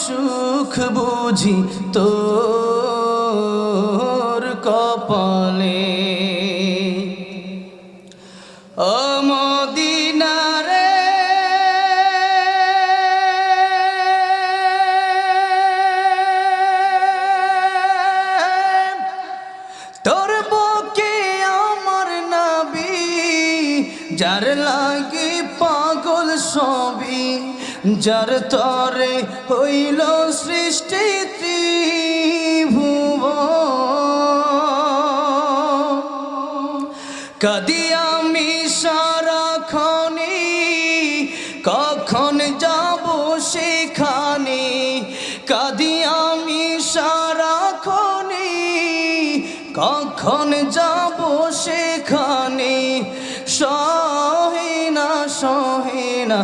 সুখ বুঝি তোর কপালে। ও মদিনা রে তোর বুকে আমার নবী, যার লাগি পাগল সবই, যার তরে হইল সৃষ্টি ত্রিভুবন। কাঁদি আমি সারাক্ষণে, কখন যাব সেখানে। কাঁদি আমি সারাক্ষণে, কখন যাব সেখানে। সহে না